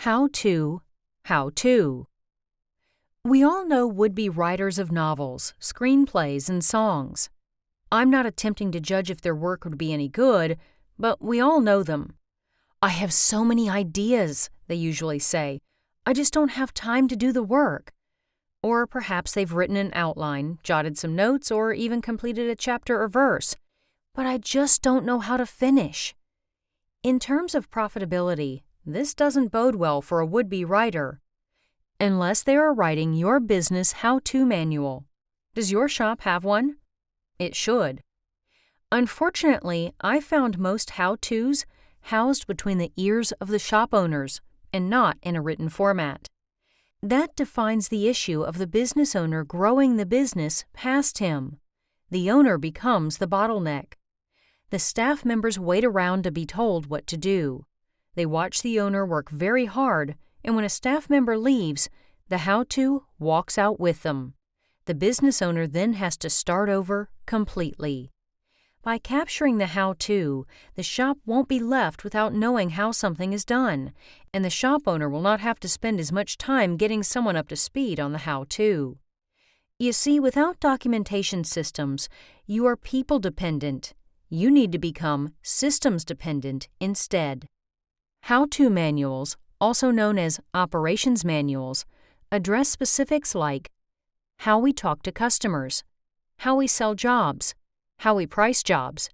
How to, how to. We all know would-be writers of novels, screenplays, and songs. I'm not attempting to judge if their work would be any good, but we all know them. "I have so many ideas," they usually say. "I just don't have time to do the work." Or perhaps they've written an outline, jotted some notes, or even completed a chapter or verse. "But I just don't know how to finish." In terms of profitability, this doesn't bode well for a would-be writer, unless they are writing your business how-to manual. Does your shop have one? It should. Unfortunately, I found most how-tos housed between the ears of the shop owners and not in a written format. That defines the issue of the business owner growing the business past him. The owner becomes the bottleneck. The staff members wait around to be told what to do. They watch the owner work very hard, and when a staff member leaves, the how-to walks out with them. The business owner then has to start over completely. By capturing the how-to, the shop won't be left without knowing how something is done, and the shop owner will not have to spend as much time getting someone up to speed on the how-to. You see, without documentation systems, you are people-dependent. You need to become systems-dependent instead. How-to manuals, also known as operations manuals, address specifics like how we talk to customers, how we sell jobs, how we price jobs,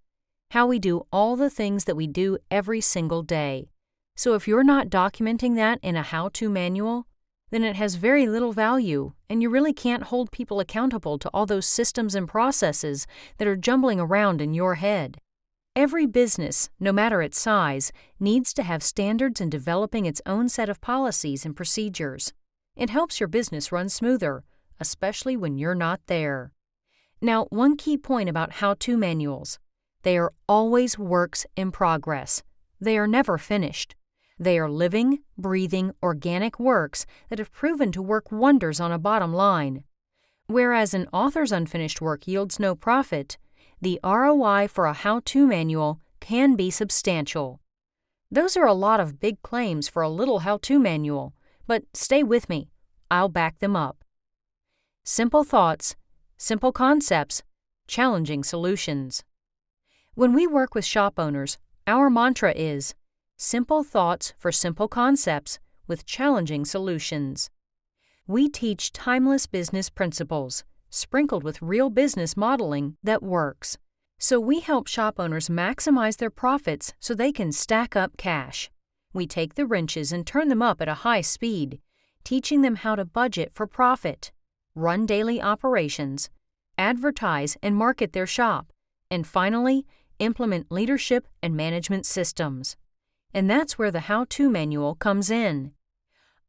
how we do all the things that we do every single day. So if you're not documenting that in a how-to manual, then it has very little value, and you really can't hold people accountable to all those systems and processes that are jumbling around in your head. Every business, no matter its size, needs to have standards in developing its own set of policies and procedures. It helps your business run smoother, especially when you're not there. Now, one key point about how-to manuals: they are always works in progress. They are never finished. They are living, breathing, organic works that have proven to work wonders on a bottom line. Whereas an author's unfinished work yields no profit, the ROI for a how-to manual can be substantial. Those are a lot of big claims for a little how-to manual, but stay with me. I'll back them up. Simple thoughts, simple concepts, challenging solutions. When we work with shop owners, our mantra is simple thoughts for simple concepts with challenging solutions. We teach timeless business principles, sprinkled with real business modeling that works. So we help shop owners maximize their profits so they can stack up cash. We take the wrenches and turn them up at a high speed, teaching them how to budget for profit, run daily operations, advertise and market their shop, and finally, implement leadership and management systems. And that's where the how-to manual comes in.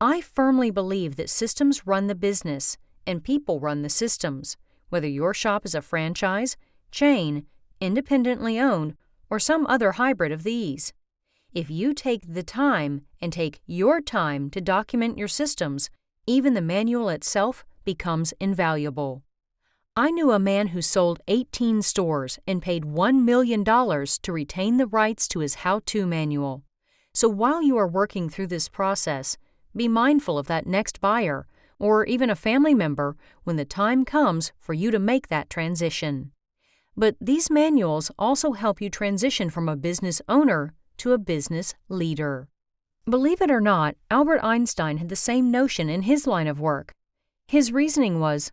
I firmly believe that systems run the business and people run the systems, whether your shop is a franchise, chain, independently owned, or some other hybrid of these. If you take the time and take your time to document your systems, even the manual itself becomes invaluable. I knew a man who sold 18 stores and paid $1 million to retain the rights to his how-to manual. So while you are working through this process, be mindful of that next buyer or even a family member when the time comes for you to make that transition. But these manuals also help you transition from a business owner to a business leader. Believe it or not, Albert Einstein had the same notion in his line of work. His reasoning was,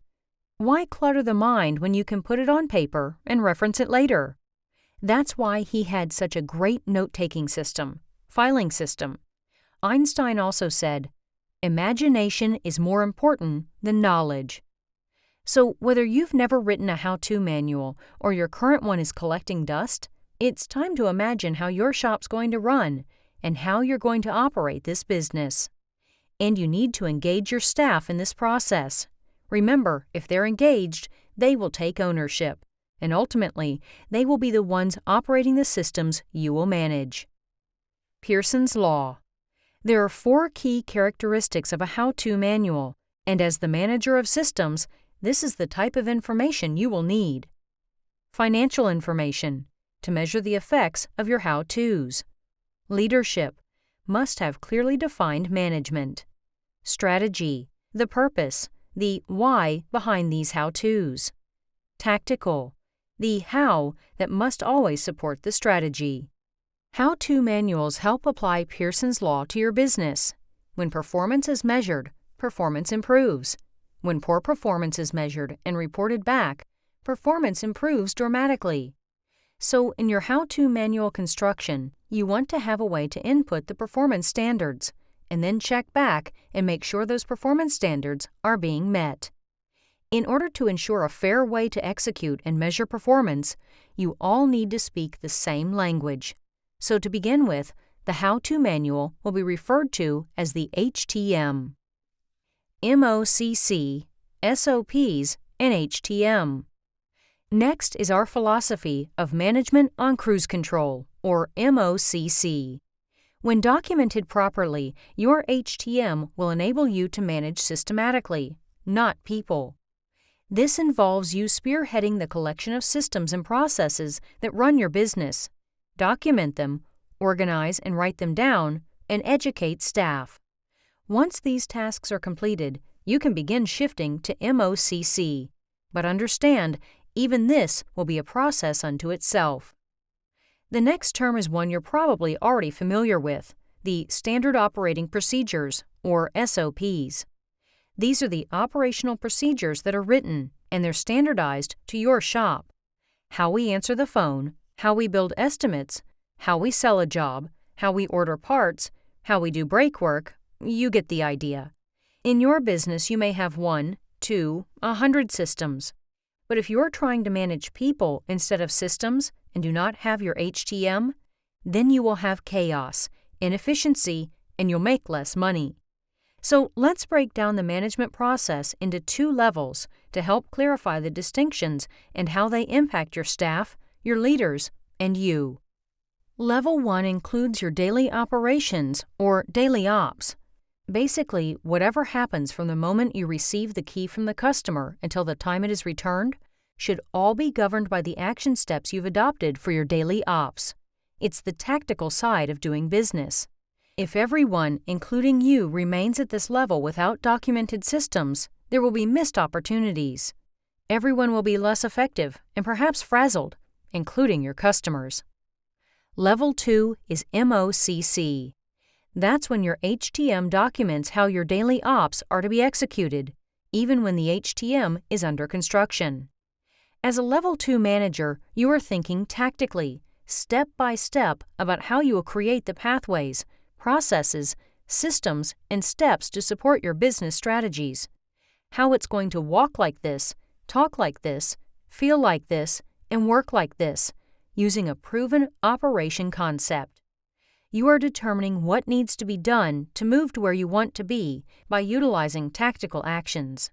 why clutter the mind when you can put it on paper and reference it later? That's why he had such a great note-taking system, filing system. Einstein also said, imagination is more important than knowledge. So whether you've never written a how-to manual or your current one is collecting dust, it's time to imagine how your shop's going to run and how you're going to operate this business. And you need to engage your staff in this process. Remember, if they're engaged, they will take ownership, and ultimately, they will be the ones operating the systems you will manage. Pearson's Law. There are 4 key characteristics of a how-to manual, and as the manager of systems, this is the type of information you will need. Financial information, to measure the effects of your how-tos. Leadership, must have clearly defined management. Strategy, the purpose, the why behind these how-tos. Tactical, the how that must always support the strategy. How-to manuals help apply Pearson's Law to your business. When performance is measured, performance improves. When poor performance is measured and reported back, performance improves dramatically. So, in your how-to manual construction, you want to have a way to input the performance standards, and then check back and make sure those performance standards are being met. In order to ensure a fair way to execute and measure performance, you all need to speak the same language. So to begin with, the how-to manual will be referred to as the HTM. MOCC, SOPs, and HTM. Next is our philosophy of Management on Cruise Control, or MOCC. When documented properly, your HTM will enable you to manage systematically, not people. This involves you spearheading the collection of systems and processes that run your business. Document them, organize and write them down, and educate staff. Once these tasks are completed, you can begin shifting to MOCC. But understand, even this will be a process unto itself. The next term is one you're probably already familiar with, the Standard Operating Procedures, or SOPs. These are the operational procedures that are written, and they're standardized to your shop. How we answer the phone, how we build estimates, how we sell a job, how we order parts, how we do brake work, you get the idea. In your business, you may have 1, 2, 100 systems. But if you're trying to manage people instead of systems and do not have your HTM, then you will have chaos, inefficiency, and you'll make less money. So let's break down the management process into 2 levels to help clarify the distinctions and how they impact your staff, your leaders, and you. Level 1 includes your daily operations, or daily ops. Basically, whatever happens from the moment you receive the key from the customer until the time it is returned should all be governed by the action steps you've adopted for your daily ops. It's the tactical side of doing business. If everyone, including you, remains at this level without documented systems, there will be missed opportunities. Everyone will be less effective and perhaps frazzled, including your customers. Level 2 is MOCC. That's when your HTM documents how your daily ops are to be executed, even when the HTM is under construction. As a Level 2 manager, you are thinking tactically, step by step, about how you will create the pathways, processes, systems, and steps to support your business strategies. How it's going to walk like this, talk like this, feel like this, and work like this, using a proven operation concept. You are determining what needs to be done to move to where you want to be by utilizing tactical actions.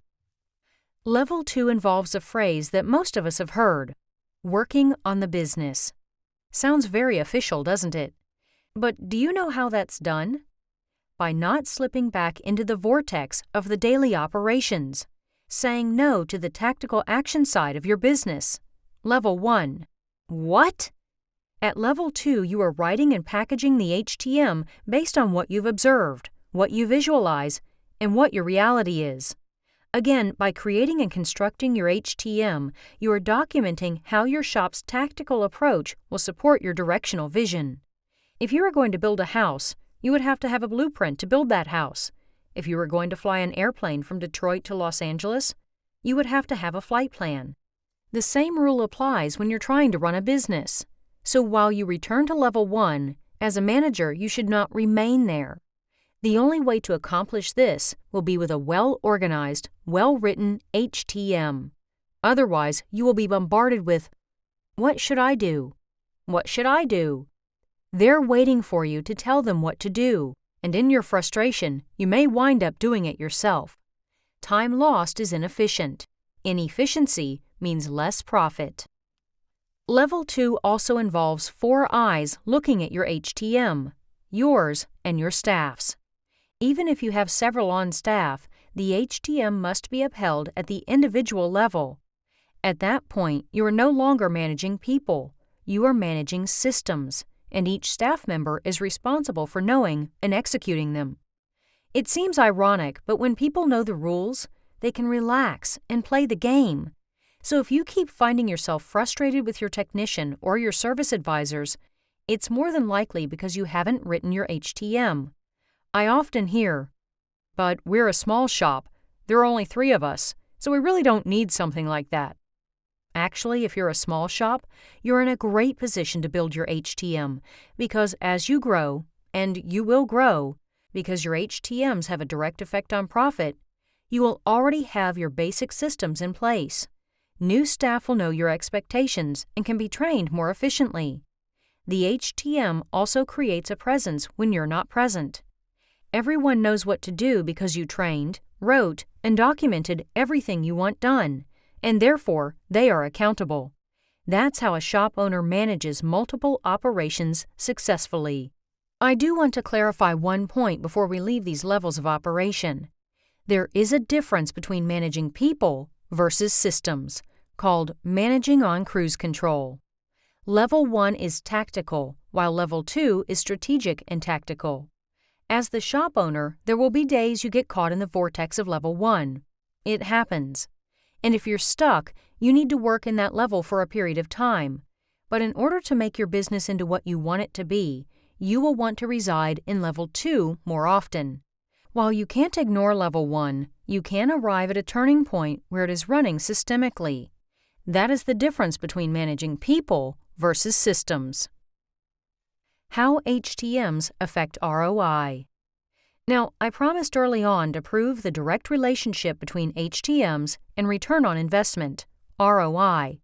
Level 2 involves a phrase that most of us have heard, working on the business. Sounds very official, doesn't it? But do you know how that's done? By not slipping back into the vortex of the daily operations, saying no to the tactical action side of your business. Level 1. What? At Level 2, you are writing and packaging the HTM based on what you've observed, what you visualize, and what your reality is. Again, by creating and constructing your HTM, you are documenting how your shop's tactical approach will support your directional vision. If you are going to build a house, you would have to have a blueprint to build that house. If you were going to fly an airplane from Detroit to Los Angeles, you would have to have a flight plan. The same rule applies when you're trying to run a business. So while you return to Level 1, as a manager, you should not remain there. The only way to accomplish this will be with a well-organized, well-written HTM. Otherwise, you will be bombarded with, "What should I do? What should I do?" They're waiting for you to tell them what to do, and in your frustration, you may wind up doing it yourself. Time lost is inefficient. Inefficiency means less profit. Level 2 also involves 4 eyes looking at your HTM, yours and your staff's. Even if you have several on staff, the HTM must be upheld at the individual level. At that point, you are no longer managing people. You are managing systems, and each staff member is responsible for knowing and executing them. It seems ironic, but when people know the rules, they can relax and play the game. So if you keep finding yourself frustrated with your technician or your service advisors, it's more than likely because you haven't written your HTM. I often hear, "But we're a small shop. There are only 3 of us, so we really don't need something like that." Actually, if you're a small shop, you're in a great position to build your HTM because as you grow, and you will grow, because your HTMs have a direct effect on profit, you will already have your basic systems in place. New staff will know your expectations and can be trained more efficiently. The HTM also creates a presence when you're not present. Everyone knows what to do because you trained, wrote, and documented everything you want done, and therefore they are accountable. That's how a shop owner manages multiple operations successfully. I do want to clarify one point before we leave these levels of operation. There is a difference between managing people versus systems, called managing on cruise control. Level 1 is tactical, while Level 2 is strategic and tactical. As the shop owner, there will be days you get caught in the vortex of Level 1. It happens. And if you're stuck, you need to work in that level for a period of time. But in order to make your business into what you want it to be, you will want to reside in Level 2 more often. While you can't ignore Level 1, you can arrive at a turning point where it is running systemically. That is the difference between managing people versus systems. How HTMs affect ROI. Now, I promised early on to prove the direct relationship between HTMs and return on investment, ROI.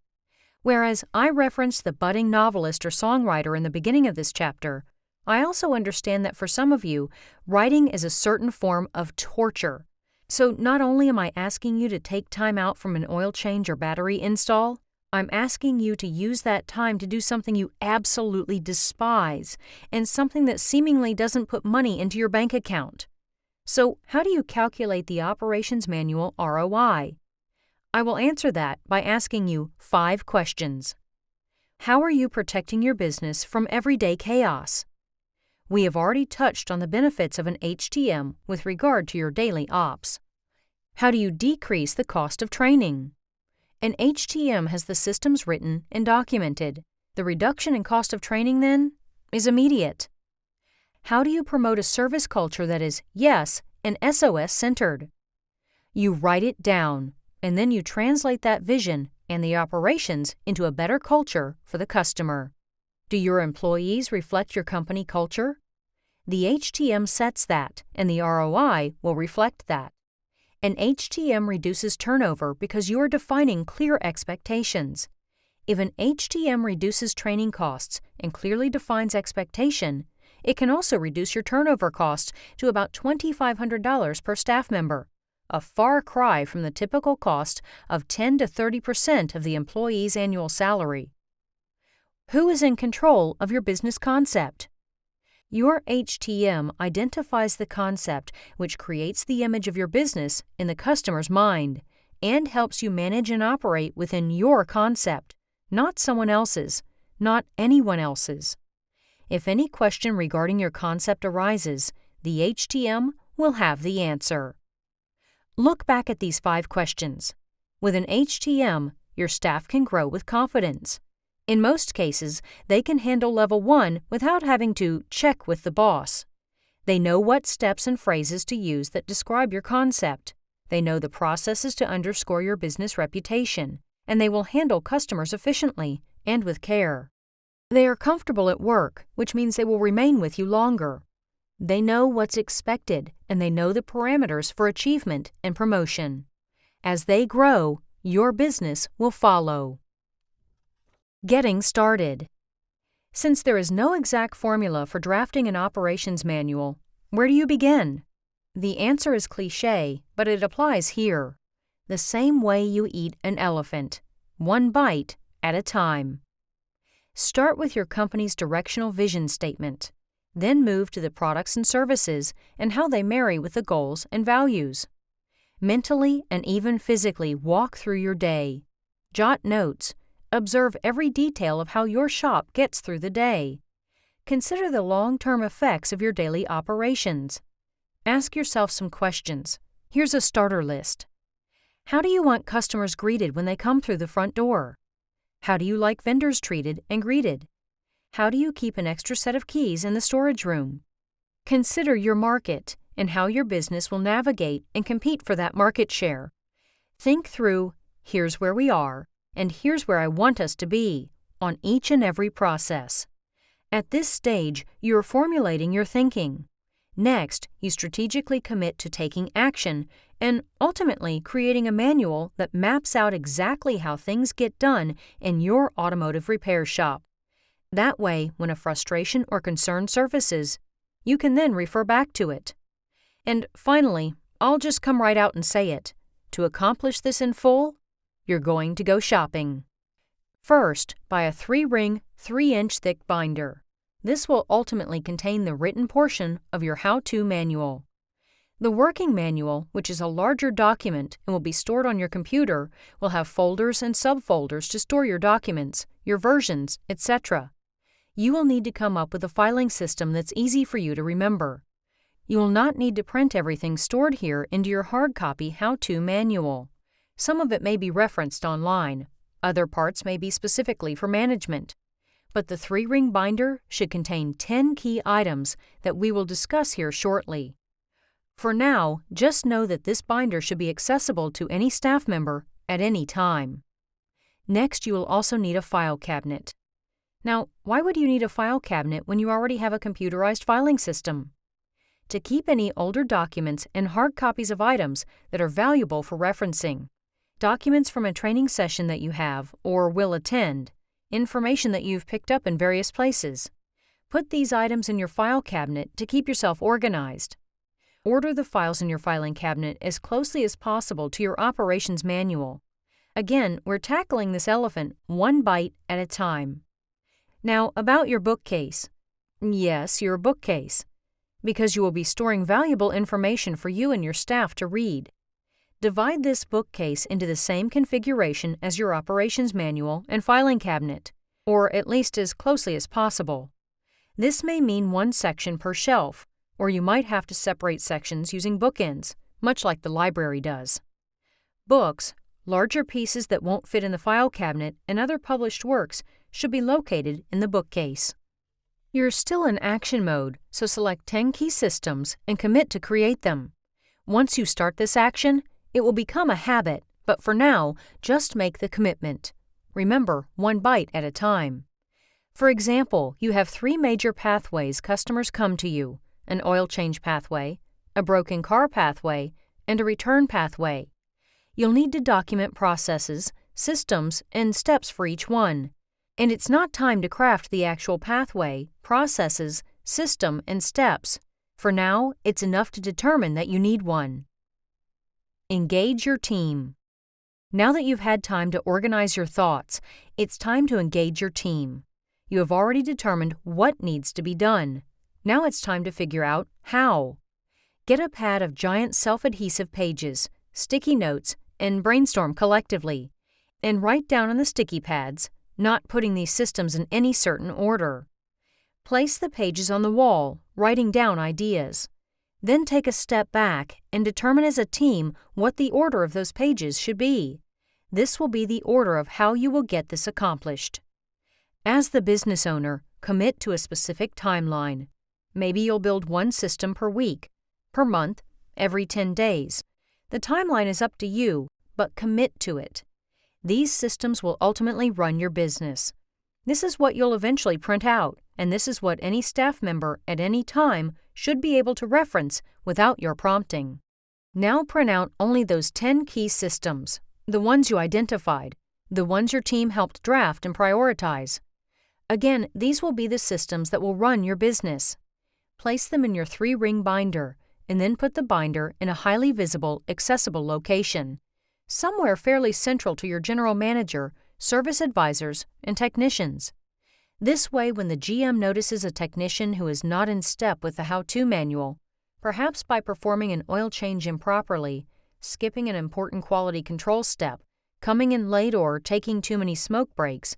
Whereas I referenced the budding novelist or songwriter in the beginning of this chapter, I also understand that for some of you, writing is a certain form of torture. So not only am I asking you to take time out from an oil change or battery install, I'm asking you to use that time to do something you absolutely despise and something that seemingly doesn't put money into your bank account. So how do you calculate the operations manual ROI? I will answer that by asking you 5 questions. How are you protecting your business from everyday chaos? We have already touched on the benefits of an HTM with regard to your daily ops. How do you decrease the cost of training? An HTM has the systems written and documented. The reduction in cost of training, then, is immediate. How do you promote a service culture that is, yes, and SOS-centered? You write it down, and then you translate that vision and the operations into a better culture for the customer. Do your employees reflect your company culture? The HTM sets that, and the ROI will reflect that. An HTM reduces turnover because you are defining clear expectations. If an HTM reduces training costs and clearly defines expectation, it can also reduce your turnover costs to about $2,500 per staff member, a far cry from the typical cost of 10 to 30% of the employee's annual salary. Who is in control of your business concept? Your HTM identifies the concept which creates the image of your business in the customer's mind and helps you manage and operate within your concept, not someone else's, not anyone else's. If any question regarding your concept arises, the HTM will have the answer. Look back at these 5 questions. With an HTM, your staff can grow with confidence. In most cases, they can handle Level 1 without having to check with the boss. They know what steps and phrases to use that describe your concept. They know the processes to underscore your business reputation, and they will handle customers efficiently and with care. They are comfortable at work, which means they will remain with you longer. They know what's expected, and they know the parameters for achievement and promotion. As they grow, your business will follow. Getting started. Since there is no exact formula for drafting an operations manual, where do you begin? The answer is cliché, but it applies here. The same way you eat an elephant, one bite at a time. Start with your company's directional vision statement, then move to the products and services and how they marry with the goals and values. Mentally and even physically walk through your day. Jot notes. Observe every detail of how your shop gets through the day. Consider the long-term effects of your daily operations. Ask yourself some questions. Here's a starter list. How do you want customers greeted when they come through the front door? How do you like vendors treated and greeted? How do you keep an extra set of keys in the storage room? Consider your market and how your business will navigate and compete for that market share. Think through, here's where we are, and here's where I want us to be, on each and every process. At this stage, you are formulating your thinking. Next, you strategically commit to taking action and ultimately creating a manual that maps out exactly how things get done in your automotive repair shop. That way, when a frustration or concern surfaces, you can then refer back to it. And finally, I'll just come right out and say it. To accomplish this in full, you're going to go shopping. First, buy a 3-ring, 3-inch thick binder. This will ultimately contain the written portion of your how-to manual. The working manual, which is a larger document and will be stored on your computer, will have folders and subfolders to store your documents, your versions, etc. You will need to come up with a filing system that's easy for you to remember. You will not need to print everything stored here into your hard copy how-to manual. Some of it may be referenced online. Other parts may be specifically for management. But the 3-ring binder should contain 10 key items that we will discuss here shortly. For now, just know that this binder should be accessible to any staff member at any time. Next, you will also need a file cabinet. Now, why would you need a file cabinet when you already have a computerized filing system? To keep any older documents and hard copies of items that are valuable for referencing, documents from a training session that you have or will attend, information that you've picked up in various places. Put these items in your file cabinet to keep yourself organized. Order the files in your filing cabinet as closely as possible to your operations manual. Again, we're tackling this elephant one bite at a time. Now, about your bookcase. Yes, your bookcase, because you will be storing valuable information for you and your staff to read. Divide this bookcase into the same configuration as your operations manual and filing cabinet, or at least as closely as possible. This may mean one section per shelf, or you might have to separate sections using bookends, much like the library does. Books, larger pieces that won't fit in the file cabinet, and other published works should be located in the bookcase. You're still in action mode, so select 10 key systems and commit to create them. Once you start this action, it will become a habit, but for now, just make the commitment. Remember, one bite at a time. For example, you have 3 major pathways customers come to you: an oil change pathway, a broken car pathway, and a return pathway. You'll need to document processes, systems, and steps for each one. And it's not time to craft the actual pathway, processes, system, and steps. For now, it's enough to determine that you need one. Engage your team. Now that you've had time to organize your thoughts, it's time to engage your team. You have already determined what needs to be done. Now it's time to figure out how. Get a pad of giant self-adhesive pages, sticky notes, and brainstorm collectively. And write down on the sticky pads, not putting these systems in any certain order. Place the pages on the wall, writing down ideas. Then take a step back and determine as a team what the order of those pages should be. This will be the order of how you will get this accomplished. As the business owner, commit to a specific timeline. Maybe you'll build one system per week, per month, every 10 days. The timeline is up to you, but commit to it. These systems will ultimately run your business. This is what you'll eventually print out, and this is what any staff member at any time should be able to reference without your prompting. Now print out only those 10 key systems, the ones you identified, the ones your team helped draft and prioritize. Again, these will be the systems that will run your business. Place them in your 3-ring binder, and then put the binder in a highly visible, accessible location, somewhere fairly central to your general manager, service advisors, and technicians. This way, when the GM notices a technician who is not in step with the how-to manual, perhaps by performing an oil change improperly, skipping an important quality control step, coming in late, or taking too many smoke breaks,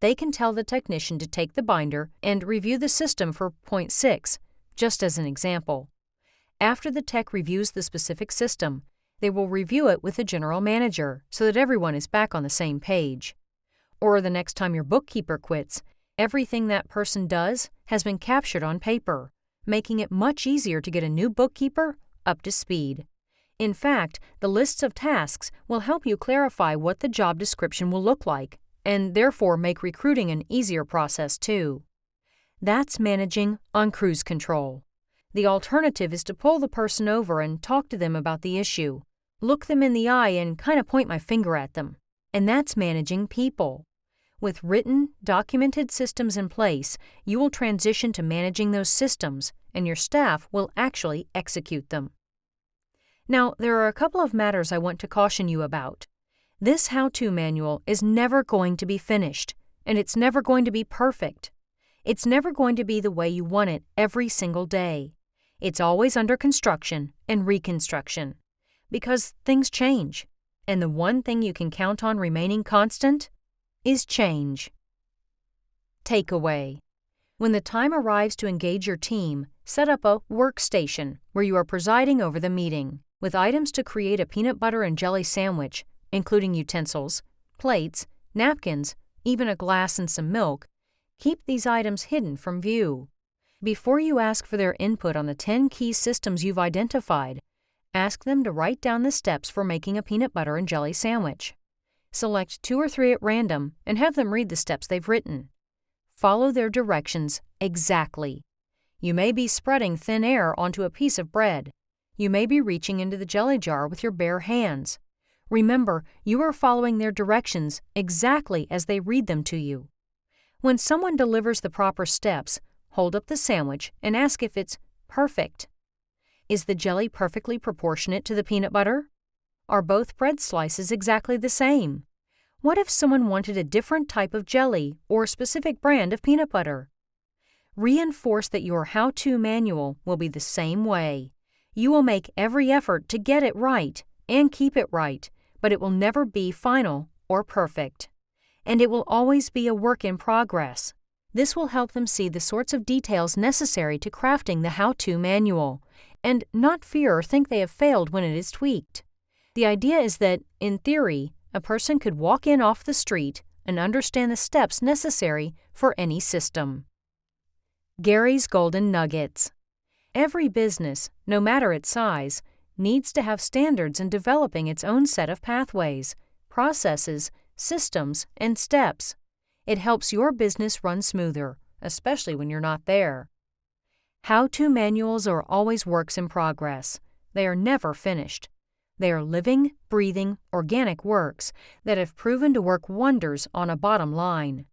They can tell the technician to take the binder and review the system for point 6, just as an example. After the tech reviews the specific system, they will review it with the general manager so that everyone is back on the same page. Or the next time your bookkeeper quits, everything that person does has been captured on paper, making it much easier to get a new bookkeeper up to speed. In fact, the lists of tasks will help you clarify what the job description will look like, and therefore make recruiting an easier process too. That's managing on cruise control. The alternative is to pull the person over and talk to them about the issue, look them in the eye and kind of point my finger at them. And that's managing people. With written, documented systems in place, you will transition to managing those systems, and your staff will actually execute them. Now, there are a couple of matters I want to caution you about. This how-to manual is never going to be finished, and it's never going to be perfect. It's never going to be the way you want it every single day. It's always under construction and reconstruction, because things change, and the one thing you can count on remaining constant is change. Takeaway. When the time arrives to engage your team, set up a workstation where you are presiding over the meeting, with items to create a peanut butter and jelly sandwich, including utensils, plates, napkins, even a glass and some milk. Keep these items hidden from view. Before you ask for their input on the 10 key systems you've identified, ask them to write down the steps for making a peanut butter and jelly sandwich. Select 2 or 3 at random and have them read the steps they've written. Follow their directions exactly. You may be spreading thin air onto a piece of bread. You may be reaching into the jelly jar with your bare hands. Remember, you are following their directions exactly as they read them to you. When someone delivers the proper steps, hold up the sandwich and ask if it's perfect. Is the jelly perfectly proportionate to the peanut butter? Are both bread slices exactly the same? What if someone wanted a different type of jelly or a specific brand of peanut butter? Reinforce that your how-to manual will be the same way. You will make every effort to get it right and keep it right, but it will never be final or perfect. And it will always be a work in progress. This will help them see the sorts of details necessary to crafting the how-to manual, and not fear or think they have failed when it is tweaked. The idea is that, in theory, a person could walk in off the street and understand the steps necessary for any system. Gary's Golden Nuggets. Every business, no matter its size, needs to have standards in developing its own set of pathways, processes, systems, and steps. It helps your business run smoother, especially when you're not there. How-to manuals are always works in progress. They are never finished. They are living, breathing, organic works that have proven to work wonders on a bottom line.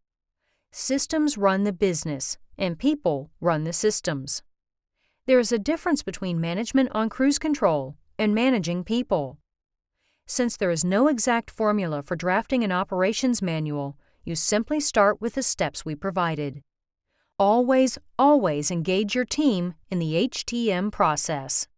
Systems run the business, and people run the systems. There is a difference between management on cruise control and managing people. Since there is no exact formula for drafting an operations manual, you simply start with the steps we provided. Always, always engage your team in the HTM process.